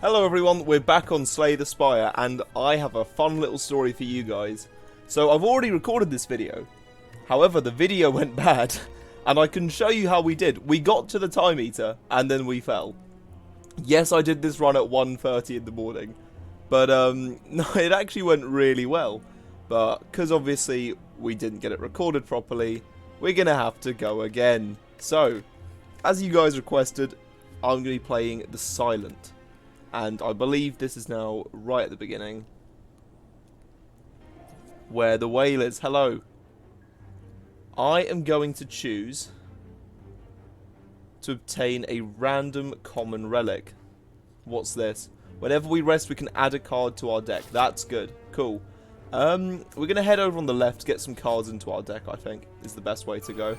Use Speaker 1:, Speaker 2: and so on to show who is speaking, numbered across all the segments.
Speaker 1: Hello everyone, we're back on Slay the Spire, and I have a fun little story for you guys. So I've already recorded this video, however the video went bad, and I can show you how we did. We got to the time eater, and then we fell. Yes, I did this run at 1:30 in the morning, but no, it actually went really well. But because obviously we didn't get it recorded properly, we're going to have to go again. So, as you guys requested, I'm going to be playing the Silent. And I believe this is now right at the beginning, where the whale is. Hello. I am going to choose to obtain a random common relic. What's this? Whenever we rest, we can add a card to our deck. That's good. Cool. We're going to head over on the left, get some cards into our deck, I think, is the best way to go.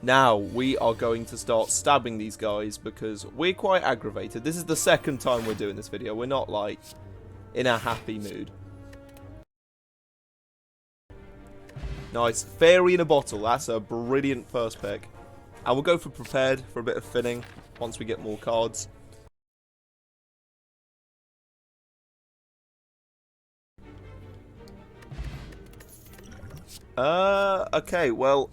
Speaker 1: Now, we are going to start stabbing these guys because we're quite aggravated. This is the second time we're doing this video. We're not, like, in a happy mood. Nice. Fairy in a bottle. That's a brilliant first pick. And we'll go for prepared for a bit of thinning once we get more cards. Okay, well,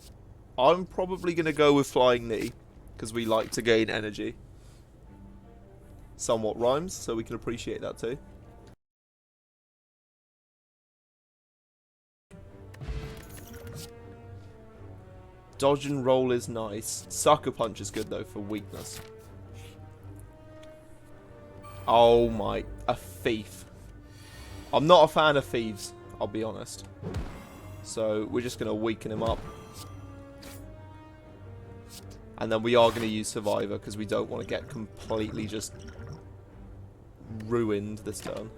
Speaker 1: I'm probably going to go with Flying Knee, because we like to gain energy. Somewhat rhymes, so we can appreciate that too. Dodge and roll is nice. Sucker Punch is good though for weakness. Oh my, a thief. I'm not a fan of thieves, I'll be honest. So we're just going to weaken him up. And then we are going to use Survivor because we don't want to get completely just ruined this turn.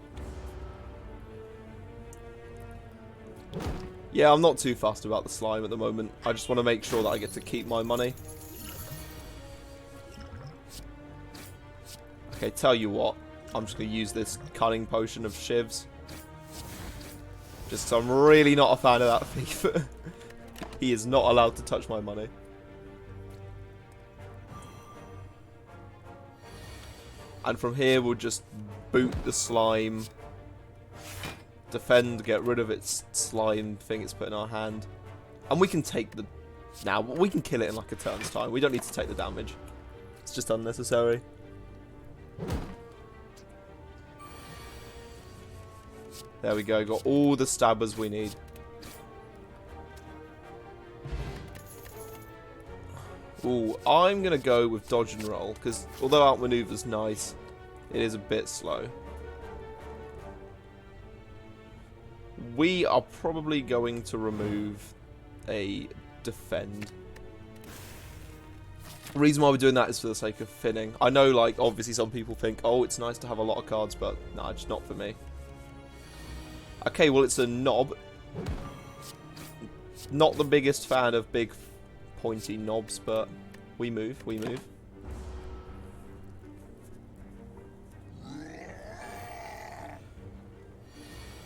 Speaker 1: Yeah, I'm not too fussed about the slime at the moment. I just want to make sure that I get to keep my money. Okay, tell you what. I'm just going to use this cunning potion of shivs. Just so I'm really not a fan of that thief. He is not allowed to touch my money. And from here, we'll just boot the slime. Defend, get rid of its slime thing it's put in our hand. And we can take the... Now, we can kill it in like a turn's time. We don't need to take the damage. It's just unnecessary. There we go. Got all the stabbers we need. Ooh, I'm going to go with dodge and roll, because although outmaneuver's nice, it is a bit slow. We are probably going to remove a defend. The reason why we're doing that is for the sake of thinning. I know, like, obviously some people think, oh, it's nice to have a lot of cards, but nah, just not for me. Okay, well, it's a knob. Not the biggest fan of big pointy knobs, but we move, we move.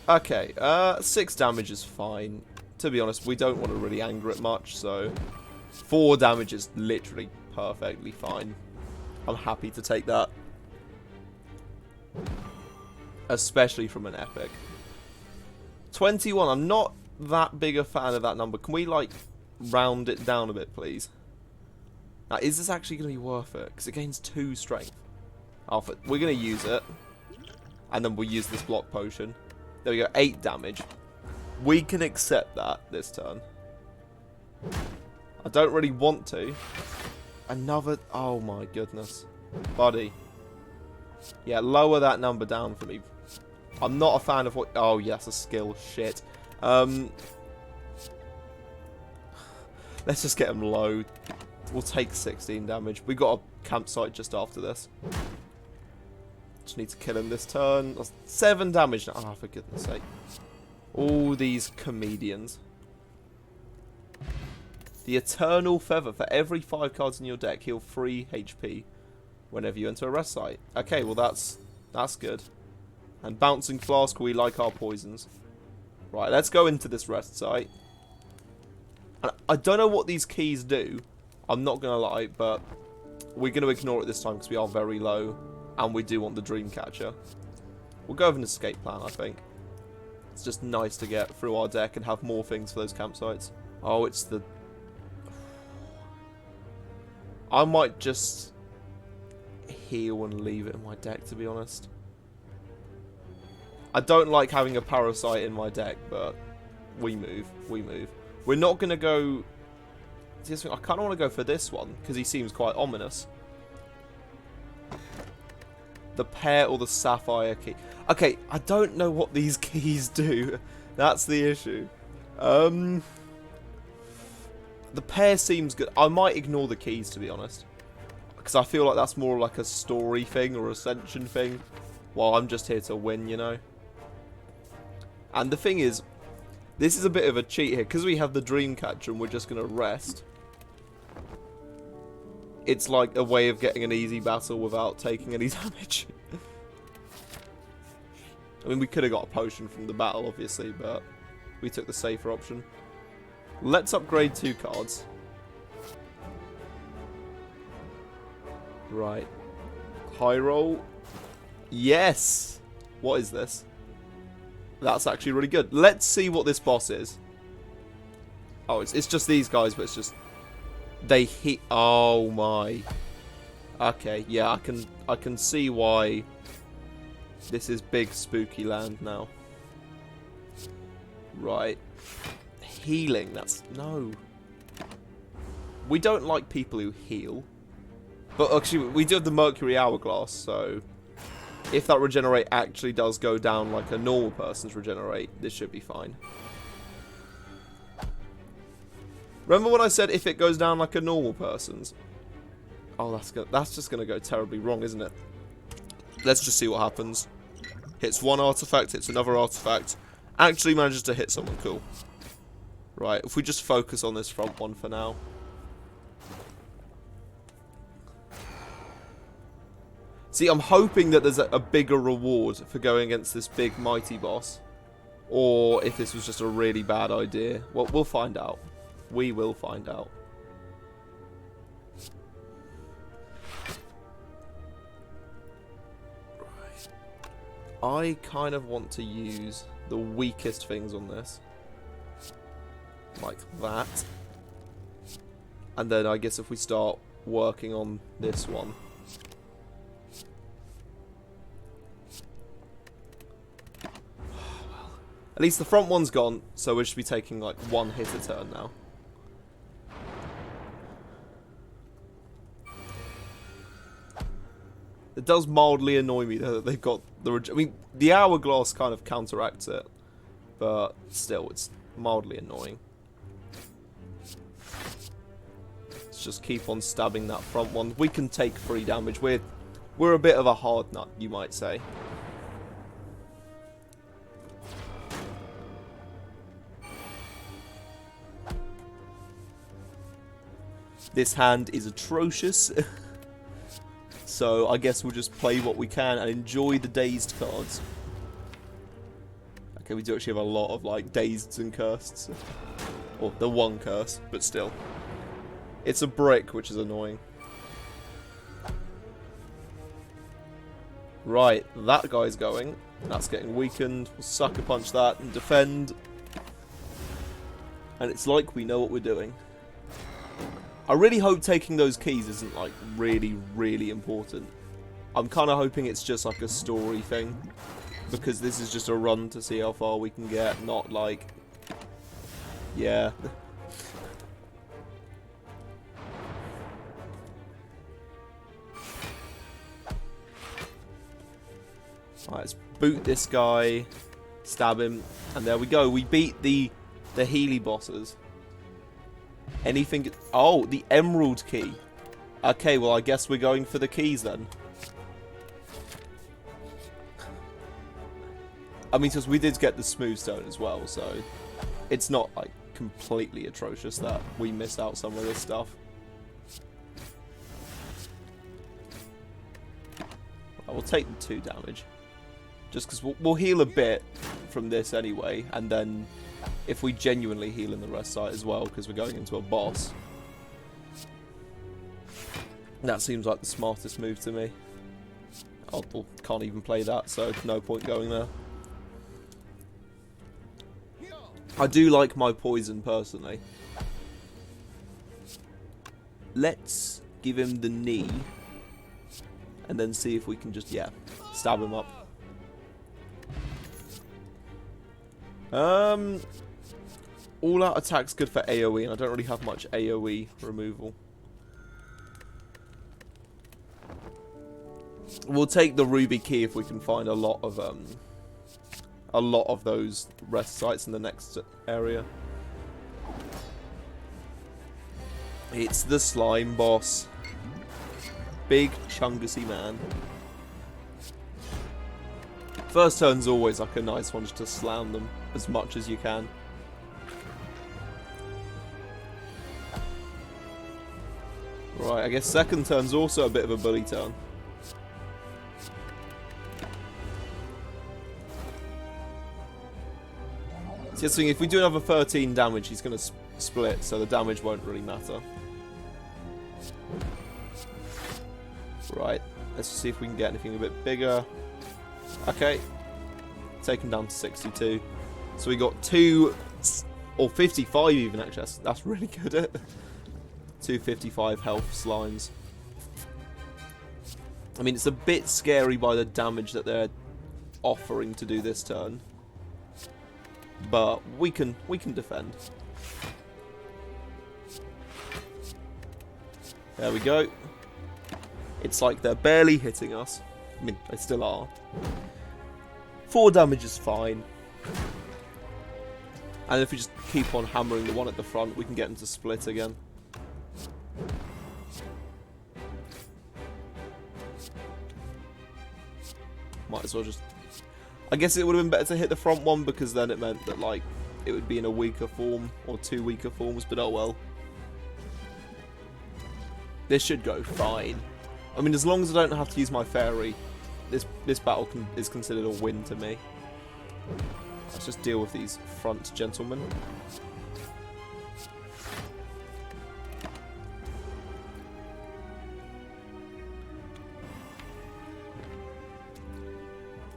Speaker 1: Okay, 6 damage is fine. To be honest, we don't want to really anger it much, so 4 damage is literally perfectly fine. I'm happy to take that. Especially from an epic. 21, I'm not that big a fan of that number. Can we, like, round it down a bit, please? Now, is this actually going to be worth it? Because it gains 2 strength. Alpha, we're going to use it. And then we'll use this block potion. There we go, 8 damage. We can accept that this turn. I don't really want to. Another... Oh my goodness. Buddy. Yeah, lower that number down for me. I'm not a fan of what... Oh, yes, a skill. Shit. Let's just get him low. We'll take 16 damage. We got a campsite just after this. Just need to kill him this turn. 7 damage. Oh, for goodness sake. All these comedians. The Eternal Feather. For every 5 cards in your deck, heal 3 HP whenever you enter a rest site. Okay, well that's good. And Bouncing Flask, we like our poisons. Right, let's go into this rest site. And I don't know what these keys do. I'm not going to lie, but we're going to ignore it this time because we are very low. And we do want the dream catcher. We'll go with an escape plan, I think. It's just nice to get through our deck and have more things for those campsites. Oh, it's the... I might just heal and leave it in my deck, to be honest. I don't like having a parasite in my deck, but we move. We move. We're not going to go... I kind of want to go for this one, because he seems quite ominous. The pear or the sapphire key. Okay, I don't know what these keys do. That's the issue. The pear seems good. I might ignore the keys, to be honest. Because I feel like that's more like a story thing or ascension thing. While I'm just here to win, you know. And the thing is, this is a bit of a cheat here. Because we have the dream catcher and we're just going to rest. It's like a way of getting an easy battle without taking any damage. I mean, we could have got a potion from the battle, obviously, but we took the safer option. Let's upgrade 2 cards. Right. High roll. Yes! What is this? That's actually really good. Let's see what this boss is. Oh, it's just these guys, but it's just... They hit... Oh, my. Okay, yeah, I can see why this is big spooky land now. Right. Healing, that's... No. We don't like people who heal. But actually, we do have the Mercury Hourglass, so... If that regenerate actually does go down like a normal person's regenerate, this should be fine. Remember when I said if it goes down like a normal person's? Oh, that's just going to go terribly wrong, isn't it? Let's just see what happens. Hits one artifact, hits another artifact. Actually manages to hit someone cool. Right, if we just focus on this front one for now. See, I'm hoping that there's a bigger reward for going against this big mighty boss. Or if this was just a really bad idea. Well, we'll find out. We will find out. Right. I kind of want to use the weakest things on this. Like that. And then I guess if we start working on this one. At least the front one's gone, so we should be taking like 1 hit a turn now. It does mildly annoy me though that they've got the... I mean, the hourglass kind of counteracts it, but still, it's mildly annoying. Let's just keep on stabbing that front one. We can take 3 damage. We're a bit of a hard nut, you might say. This hand is atrocious. So I guess we'll just play what we can and enjoy the dazed cards. Okay, we do actually have a lot of like dazed and cursed. Or the one curse, but still. It's a brick, which is annoying. Right, that guy's going. That's getting weakened. We'll sucker punch that and defend. And it's like we know what we're doing. I really hope taking those keys isn't, like, really, really important. I'm kind of hoping it's just, like, a story thing. Because this is just a run to see how far we can get, not, like... Yeah. Alright, let's boot this guy. Stab him. And there we go. We beat the Healy bosses. Anything... Oh, the emerald key. Okay, well, I guess we're going for the keys then. I mean, because we did get the smooth stone as well, so... It's not, like, completely atrocious that we missed out some of this stuff. I will take the 2 damage. Just because we'll heal a bit from this anyway, and then... If we genuinely heal in the rest side as well, because we're going into a boss. That seems like the smartest move to me. Oh, well, can't even play that, so no point going there. I do like my poison, personally. Let's give him the knee. And then see if we can just, yeah, stab him up. All out attack's good for AoE, and I don't really have much AoE removal. We'll take the ruby key if we can find a lot of those rest sites in the next area. It's the slime boss. Big chungussy man. First turn's always like a nice one just to slam them as much as you can. Right, I guess second turn's also a bit of a bully turn. So yes, if we do another 13 damage, he's going to split, so the damage won't really matter. Right, let's just see if we can get anything a bit bigger. Okay, take him down to 62. So we got 2, or 55 even actually, that's really good. 255 health slimes. I mean, it's a bit scary by the damage that they're offering to do this turn. But we can defend. There we go. It's like they're barely hitting us. I mean, they still are. 4 damage is fine. And if we just keep on hammering the one at the front, we can get them to split again. Might as well just... I guess it would have been better to hit the front one, because then it meant that, like, it would be in a weaker form, or 2 weaker forms, but oh well. This should go fine. I mean, as long as I don't have to use my fairy, this battle is considered a win to me. Let's just deal with these front gentlemen.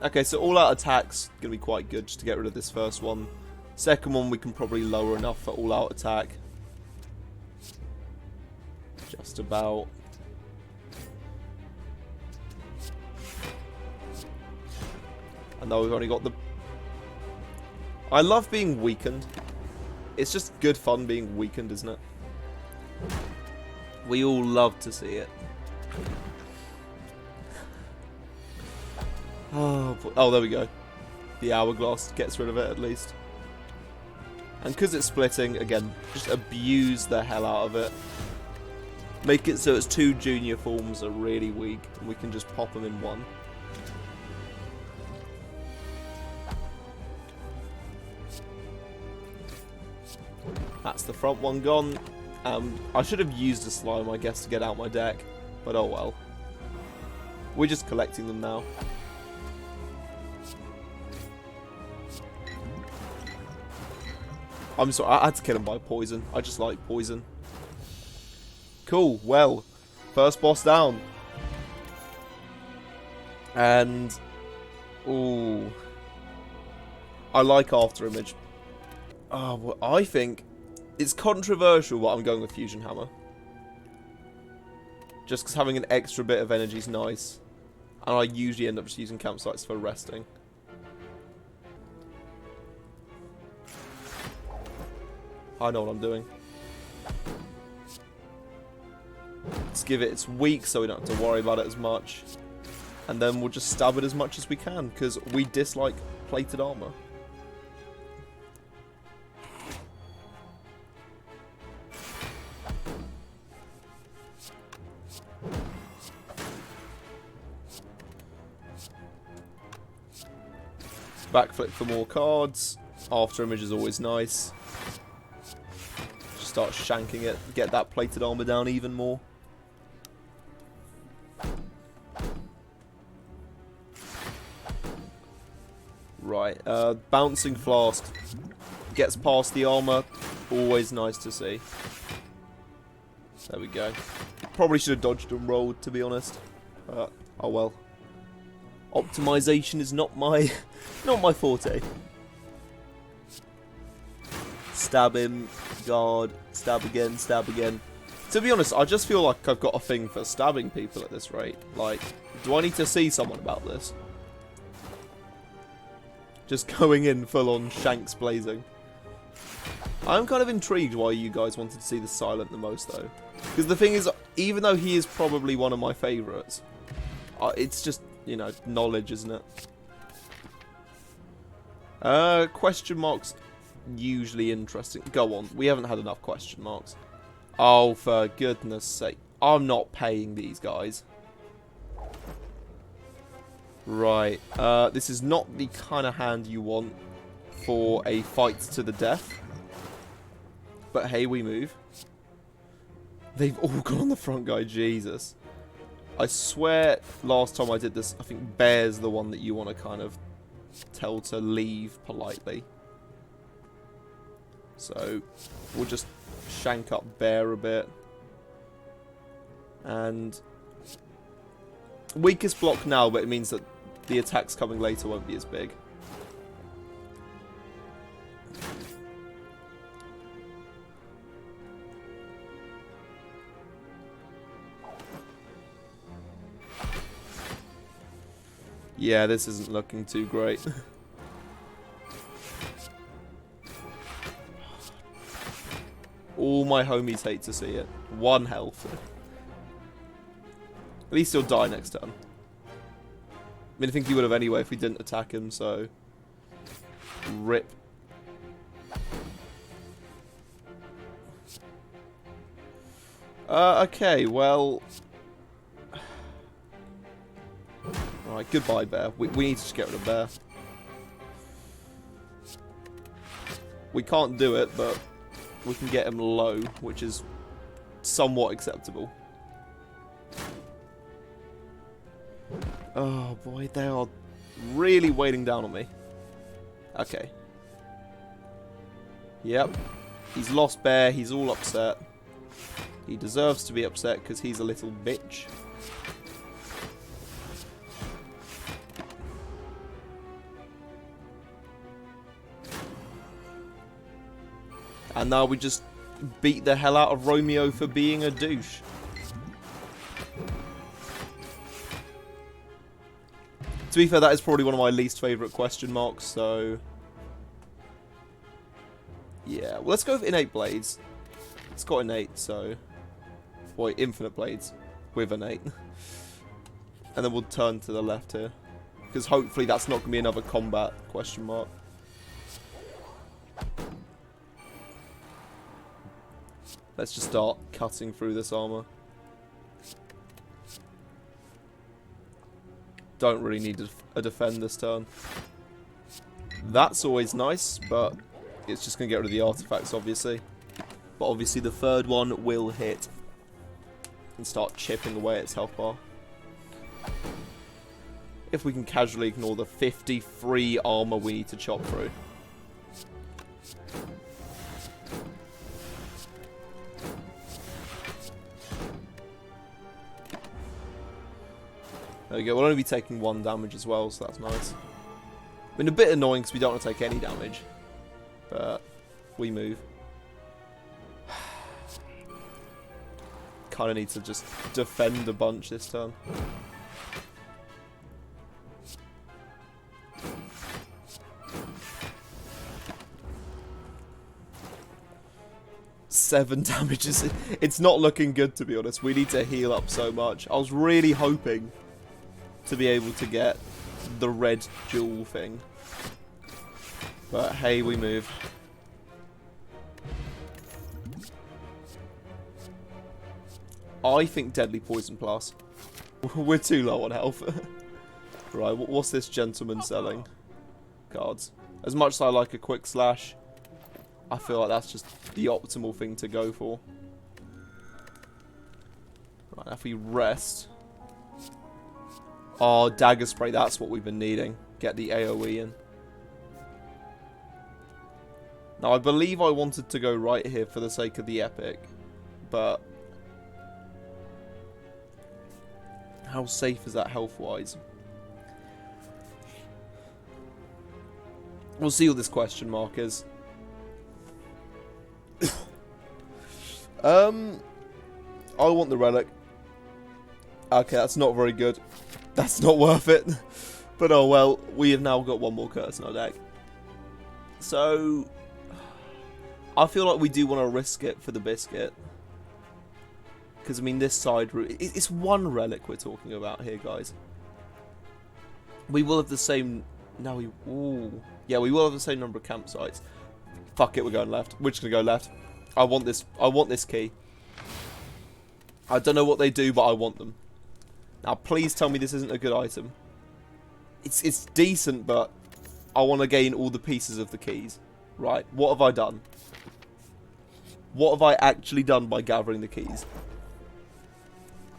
Speaker 1: Okay, so all-out attack's going to be quite good just to get rid of this first one. Second one we can probably lower enough for all-out attack. Just about. And now we've only got the... I love being weakened. It's just good fun being weakened, isn't it? We all love to see it. Oh, there we go. The hourglass gets rid of it, at least. And because it's splitting, again, just abuse the hell out of it. Make it so its 2 junior forms are really weak, and we can just pop them in 1. That's the front one gone. I should have used a slime, I guess, to get out my deck. But oh well. We're just collecting them now. I'm sorry, I had to kill him by poison. I just like poison. Cool, well, first boss down. And, ooh, I like After Image. Oh, well, I think it's controversial, but I'm going with Fusion Hammer. Just because having an extra bit of energy is nice. And I usually end up just using campsites for resting. I know what I'm doing. Let's give it its weak so we don't have to worry about it as much. And then we'll just stab it as much as we can, because we dislike plated armor. Backflip for more cards. After Image is always nice. Start shanking it, get that plated armor down even more. Right, bouncing flask gets past the armor, always nice to see. There we go. Probably should have dodged and rolled, to be honest. Oh well. Optimization is not my forte. Stab him, guard, stab again, stab again. To be honest, I just feel like I've got a thing for stabbing people at this rate. Like, do I need to see someone about this? Just going in full on shanks blazing. I'm kind of intrigued why you guys wanted to see the Silent the most, though. Because the thing is, even though he is probably one of my favourites, it's just, you know, knowledge, isn't it? Question marks, usually interesting. Go on, we haven't had enough question marks. Oh, for goodness sake. I'm not paying these guys. Right, this is not the kind of hand you want for a fight to the death. But hey, we move. They've all gone on the front guy, Jesus. I swear last time I did this, I think Bear's the one that you want to kind of tell to leave politely. So, we'll just shank up Bear a bit. And weakest block now, but it means that the attacks coming later won't be as big. Yeah, this isn't looking too great. All my homies hate to see it. 1 health. At least he'll die next turn. I mean, I think he would have anyway if we didn't attack him, so... RIP. Okay, well... Alright, goodbye, Bear. We need to just get rid of Bear. We can't do it, but we can get him low, which is somewhat acceptable. Oh boy, they are really weighting down on me. Okay. Yep. He's lost Bear, he's all upset. He deserves to be upset because he's a little bitch. And now we just beat the hell out of Romeo for being a douche. To be fair, that is probably one of my least favourite question marks, so... Yeah, well, let's go with innate blades. It's got innate, so... Boy, infinite blades with innate. And then we'll turn to the left here. Because hopefully that's not going to be another combat question mark. Let's just start cutting through this armor. Don't really need a defend this turn. That's always nice, but it's just going to get rid of the artifacts, obviously. But obviously the third one will hit and start chipping away its health bar. If we can casually ignore the 53 armor we need to chop through. There we go, we'll only be taking 1 damage as well, so that's nice. Been a bit annoying because we don't want to take any damage. But we move. Kind of need to just defend a bunch this turn. Seven damages. It's not looking good, to be honest. We need to heal up so much. I was really hoping to be able to get the red jewel thing. But hey, we move. I think deadly poison plus. We're too low on health. Right, what's this gentleman selling? Cards. As much as I like a quick slash, I feel like that's just the optimal thing to go for. Right, now if we rest... Oh, dagger spray, that's what we've been needing. Get the AoE in. Now, I believe I wanted to go right here for the sake of the epic. But... how safe is that health-wise? We'll see what this question mark is. I want the relic. Okay, that's not very good. That's not worth it. But oh well, we have now got one more curse in our deck. So, I feel like we do want to risk it for the biscuit. Because, I mean, this side route... It's one relic we're talking about here, guys. We will have the same... No, we... Ooh. Yeah, we will have the same number of campsites. Fuck it, we're going left. We're just going to go left. I want this key. I don't know what they do, but I want them. Now, please tell me this isn't a good item. It's decent, but I want to gain all the pieces of the keys. Right, what have I done? What have I actually done by gathering the keys?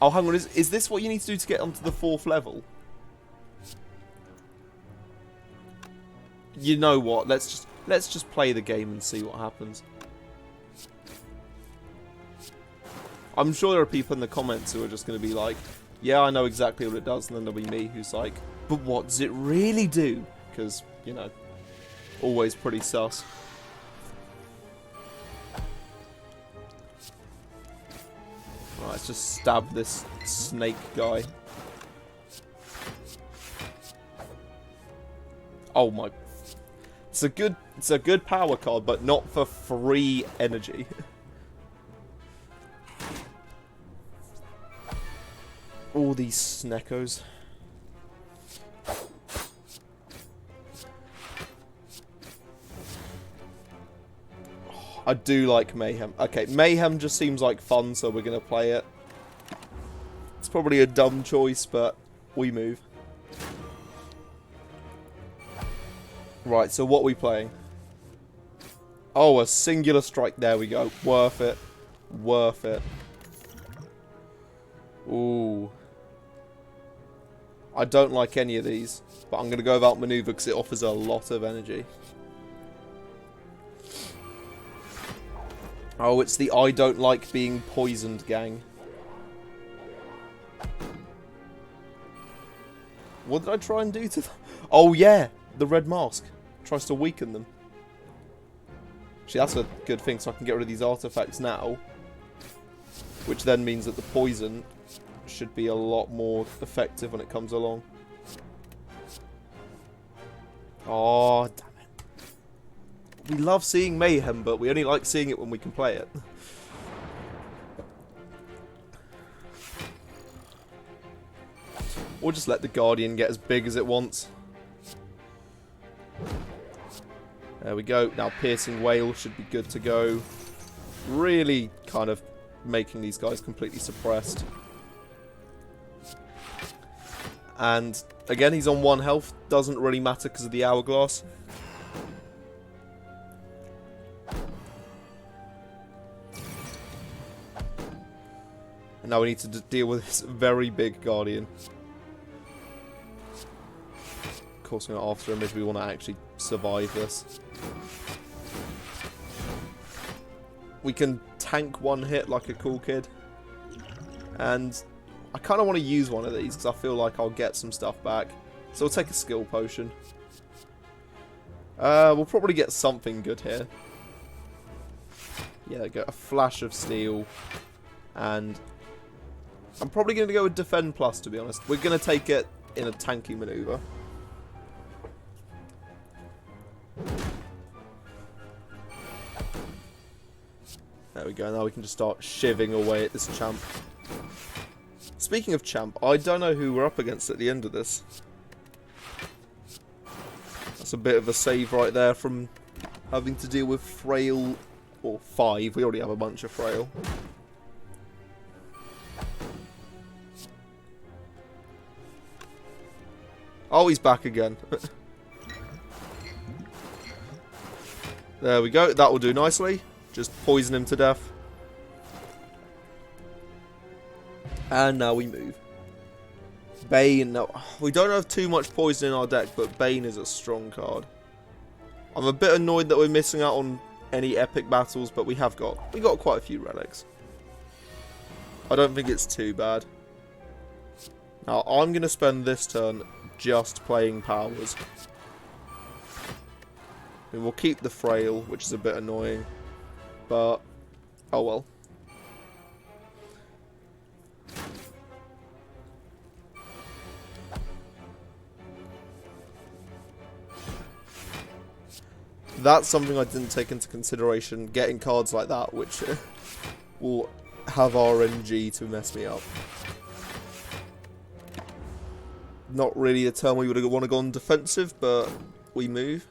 Speaker 1: Oh, hang on, is this what you need to do to get onto the 4th level? You know what, let's just play the game and see what happens. I'm sure there are people in the comments who are just going to be like, yeah, I know exactly what it does, and then there'll be me who's like, but what does it really do? Because, you know, always pretty sus. Right, let's just stab this snake guy. Oh my... It's a good power card, but not for free energy. All these sneckos. I do like Mayhem. Okay, Mayhem just seems like fun, so we're going to play it. It's probably a dumb choice, but we move. Right, so what are we playing? Oh, a singular strike. There we go. Worth it. Worth it. Ooh. I don't like any of these, but I'm going to go without maneuver because it offers a lot of energy. Oh, it's the I don't like being poisoned gang. What did I try and do to them? Oh yeah, the red mask tries to weaken them. Actually, that's a good thing, so I can get rid of these artifacts now. Which then means that the poison should be a lot more effective when it comes along. Oh, damn it. We love seeing Mayhem, but we only like seeing it when we can play it. Or just let the Guardian get as big as it wants. There we go. Now Piercing Wail should be good to go. Really kind of making these guys completely suppressed. And again, he's on 1 health. Doesn't really matter because of the hourglass. And now we need to deal with this very big Guardian. Of course, we're going after him if we want to actually survive this. We can tank 1 hit like a cool kid. And I kind of want to use one of these because I feel like I'll get some stuff back. So we'll take a skill potion. We'll probably get something good here. Yeah, get a flash of steel. And I'm probably going to go with Defend Plus, to be honest. We're going to take it in a tanky maneuver. There we go. Now we can just start shivving away at this champ. Speaking of champ, I don't know who we're up against at the end of this. That's a bit of a save right there from having to deal with Frail, or 5. We already have a bunch of Frail. Oh, he's back again. There we go. That will do nicely. Just poison him to death. And now we move. Bane. Now, we don't have too much poison in our deck, but Bane is a strong card. I'm a bit annoyed that we're missing out on any epic battles, but we got quite a few relics. I don't think it's too bad. Now, I'm going to spend this turn just playing powers. I mean, we'll keep the frail, which is a bit annoying. But, oh well. That's something I didn't take into consideration, getting cards like that, which will have RNG to mess me up. Not really a turn we would want to go on defensive, but we move.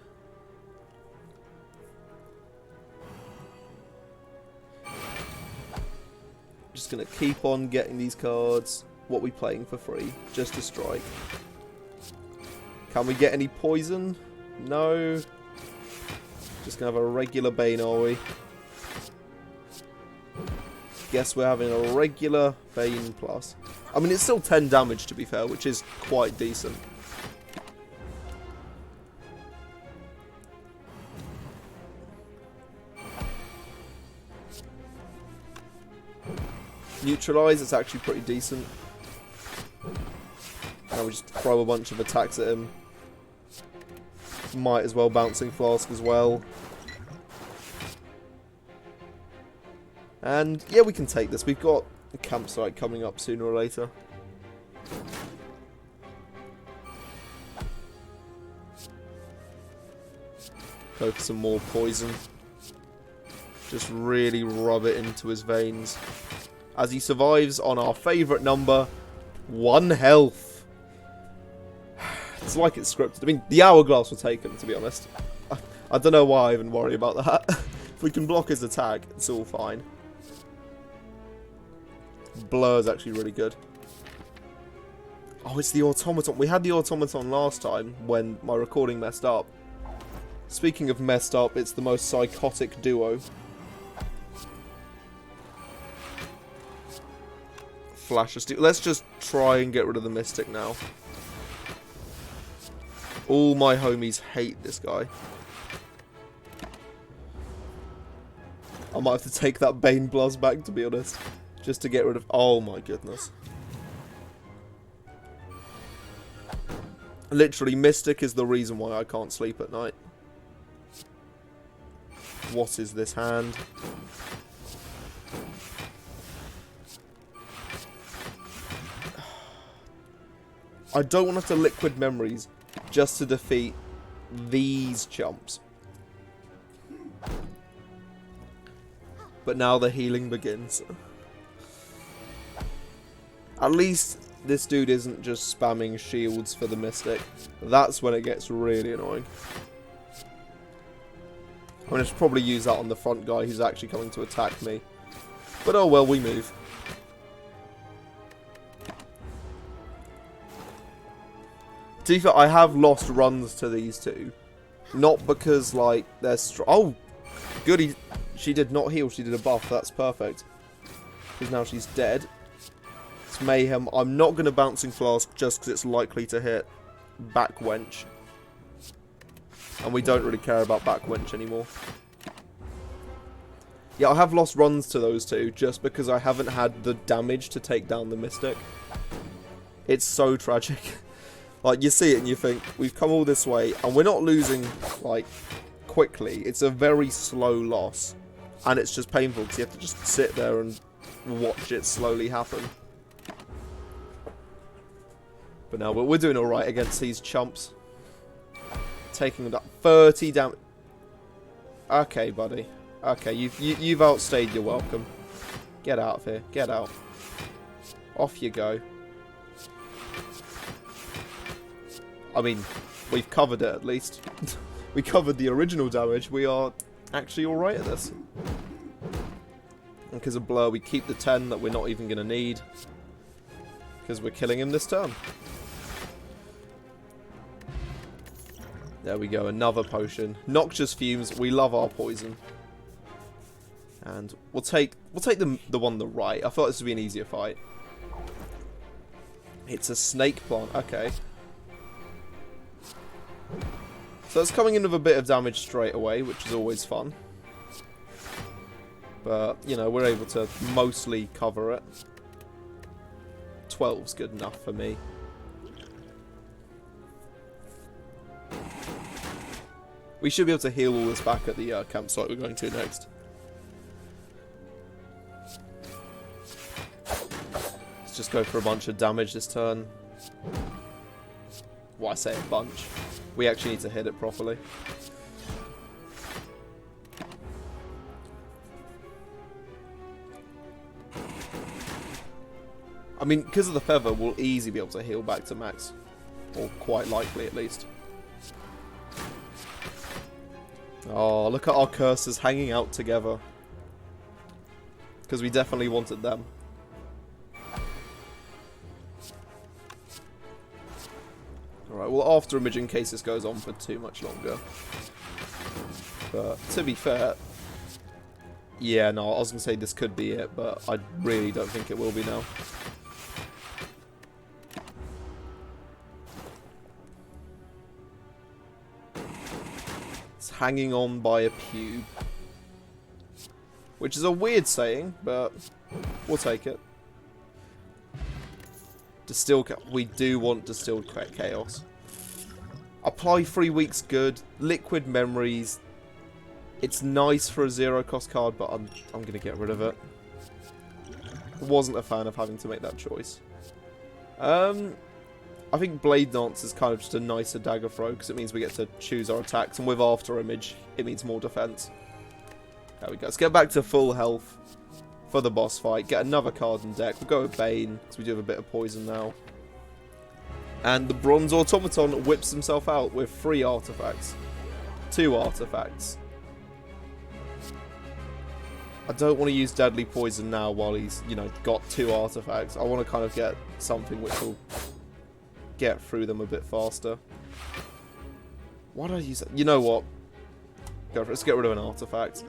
Speaker 1: Just going to keep on getting these cards. What are we playing for free? Just a strike. Can we get any poison? No. Just going to have a regular Bane, are we? Guess we're having a regular Bane plus. I mean, it's still 10 damage, to be fair, which is quite decent. Neutralise, it's actually pretty decent. Now we just throw a bunch of attacks at him. Might as well Bouncing Flask as well. And yeah, we can take this. We've got a campsite coming up sooner or later. Go for some more poison. Just really rub it into his veins. As he survives on our favourite number, 1 health. It's like it's scripted. I mean, the hourglass will take him, to be honest. I don't know why I even worry about that. If we can block his attack, it's all fine. Blur's actually really good. Oh, it's the automaton. We had the automaton last time when my recording messed up. Speaking of messed up, it's the most psychotic duo. Flash us. Let's just try and get rid of the Mystic now. All my homies hate this guy. I might have to take that Bane Blast back, to be honest. Just to get rid of... Oh my goodness. Literally, Mystic is the reason why I can't sleep at night. What is this hand? I don't want to have to liquid memories just to defeat these chumps. But now the healing begins. At least this dude isn't just spamming shields for the Mystic. That's when it gets really annoying. I'm going to probably use that on the front guy who's actually coming to attack me. But oh well, we move. To be fair, I have lost runs to these two. Not because, like, they're oh, goody. She did not heal, she did a buff. That's perfect. Because now she's dead. It's mayhem. I'm not going to Bouncing Flask just because it's likely to hit Back Wench. And we don't really care about Back Wench anymore. Yeah, I have lost runs to those two just because I haven't had the damage to take down the Mystic. It's so tragic. Like, you see it and you think, we've come all this way, and we're not losing, like, quickly. It's a very slow loss. And it's just painful, because you have to just sit there and watch it slowly happen. But no, we're doing alright against these chumps. Taking that 30 damage. Okay, buddy. Okay, you've outstayed your welcome. Get out of here. Get out. Off you go. I mean, we've covered it at least. We covered the original damage. We are actually alright at this. And because of Blur, we keep the 10 that we're not even going to need. Because we're killing him this turn. There we go, another potion. Noxious Fumes, we love our poison. And we'll take the one on the right. I thought this would be an easier fight. It's a snake plant, okay. So it's coming in with a bit of damage straight away, which is always fun. But, you know, we're able to mostly cover it. 12's good enough for me. We should be able to heal all this back at the campsite we're going to next. Let's just go for a bunch of damage this turn. Well, I say a bunch. We actually need to hit it properly. I mean, because of the feather, we'll easily be able to heal back to max. Or quite likely, at least. Oh, look at our cursors hanging out together. Because we definitely wanted them. Alright, well, after image in case this goes on for too much longer. But, to be fair... Yeah, no, I was going to say this could be it, but I really don't think it will be now. Hanging on by a pube. Which is a weird saying, but we'll take it. We do want distilled chaos. Apply 3 weeks good. Liquid memories. It's nice for a 0 cost card, but I'm gonna get rid of it. Wasn't a fan of having to make that choice. I think Blade Dance is kind of just a nicer dagger throw because it means we get to choose our attacks, and with After Image, it means more defense. There we go. Let's get back to full health for the boss fight. Get another card in deck. We'll go with Bane because we do have a bit of poison now. And the Bronze Automaton whips himself out with 3 artifacts. 2 artifacts. I don't want to use Deadly Poison now while he's, you know, got 2 artifacts. I want to kind of get something which will get through them a bit faster. Why did I use that? You know what? Go for it. Let's get rid of an artifact.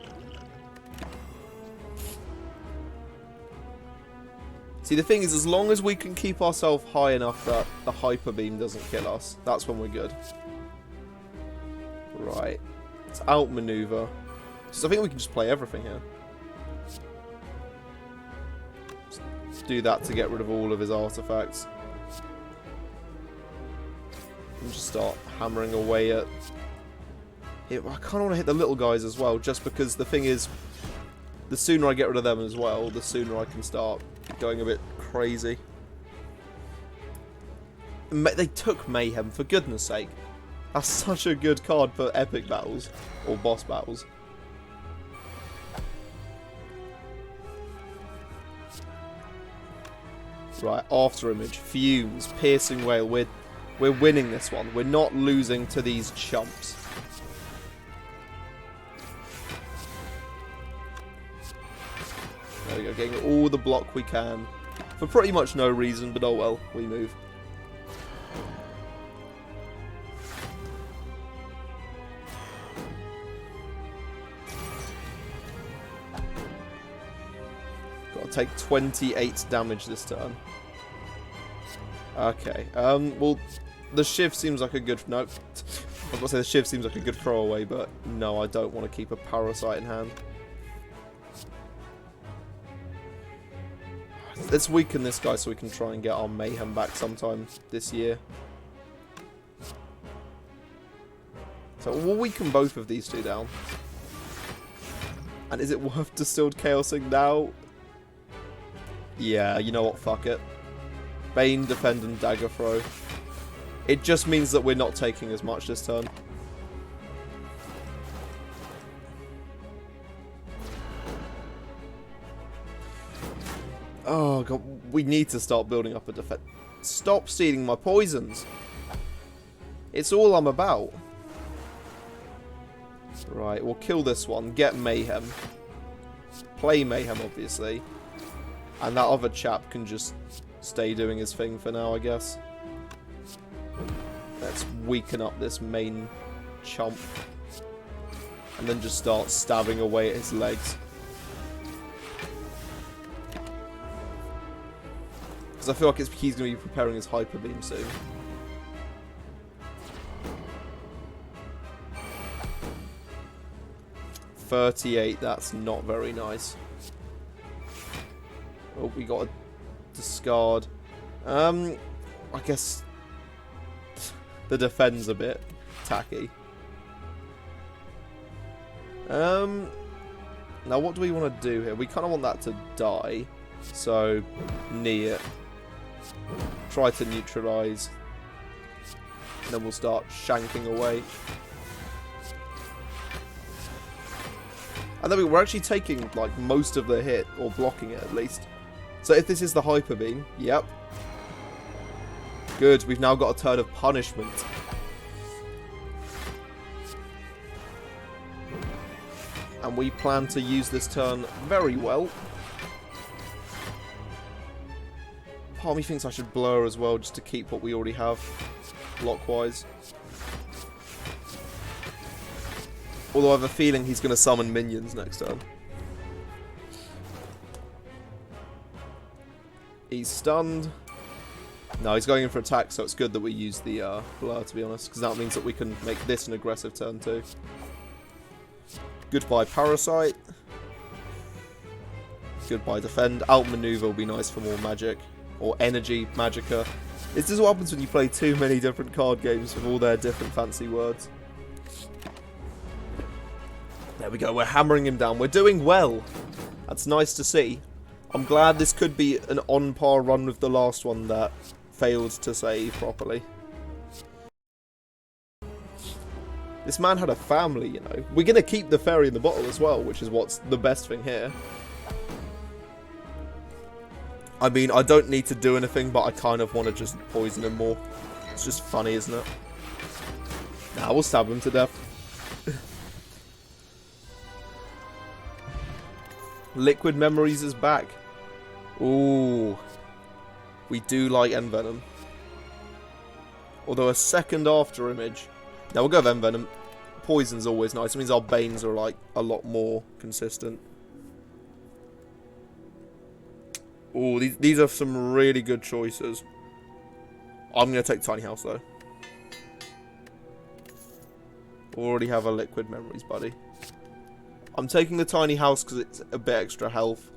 Speaker 1: See, the thing is, as long as we can keep ourselves high enough that the Hyper Beam doesn't kill us, that's when we're good. Right. Let's outmaneuver. So I think we can just play everything here. Just do that to get rid of all of his artifacts. And just start hammering away at it. I kind of want to hit the little guys as well, just because the thing is, the sooner I get rid of them as well, the sooner I can start going a bit crazy. They took Mayhem, for goodness sake. That's such a good card for epic battles, or boss battles. Right, After Image, Fumes, Piercing Wail, we're winning this one. We're not losing to these chumps. There we go, getting all the block we can. For pretty much no reason, but oh well, we move. Gotta take 28 damage this turn. Okay, well, the Shiv seems like a good... Nope. I was going to say the Shiv seems like a good throwaway, but no, I don't want to keep a Parasite in hand. Let's weaken this guy so we can try and get our Mayhem back sometime this year. So we'll weaken both of these two down. And is it worth Distilled Chaosing now? Yeah, you know what, fuck it. Bane, Defend, and Dagger Throw. It just means that we're not taking as much this turn. Oh god, we need to start building up a defense. Stop stealing my poisons. It's all I'm about. Right, we'll kill this one. Get Mayhem. Play Mayhem, obviously. And that other chap can just stay doing his thing for now, I guess. Let's weaken up this main chump. And then just start stabbing away at his legs. Because I feel like he's going to be preparing his Hyper Beam soon. $38, that's not very nice. Oh, we got a discard. I guess the defend's a bit tacky. Now what do we want to do here? We kind of want that to die. So, knee it. Try to neutralise. Then we'll start shanking away. And then we're actually taking, like, most of the hit, or blocking it at least. So if this is the Hyper Beam, yep. Good, we've now got a turn of punishment. And we plan to use this turn very well. Part of me thinks I should blur as well, just to keep what we already have, block-wise. Although I have a feeling he's going to summon minions next turn. He's stunned. No, he's going in for attack, so it's good that we use the blur, to be honest, because that means that we can make this an aggressive turn too. Goodbye Parasite. Goodbye Defend. Outmaneuver will be nice for more magic. Or Energy, Magicka. This is what happens when you play too many different card games with all their different fancy words. There we go, we're hammering him down. We're doing well. That's nice to see. I'm glad this could be an on-par run with the last one that failed to save properly. This man had a family, you know. We're going to keep the fairy in the bottle as well, which is what's the best thing here. I mean, I don't need to do anything, but I kind of want to just poison him more. It's just funny, isn't it? Nah, we'll stab him to death. Liquid Memories is back. Ooh. We do like Envenom. Although a second after image. Now we'll go with Envenom. Poison's always nice. It means our Banes are like a lot more consistent. Ooh, these are some really good choices. I'm going to take Tiny House though. Already have a Liquid Memories, buddy. I'm taking the Tiny House because it's a bit extra health.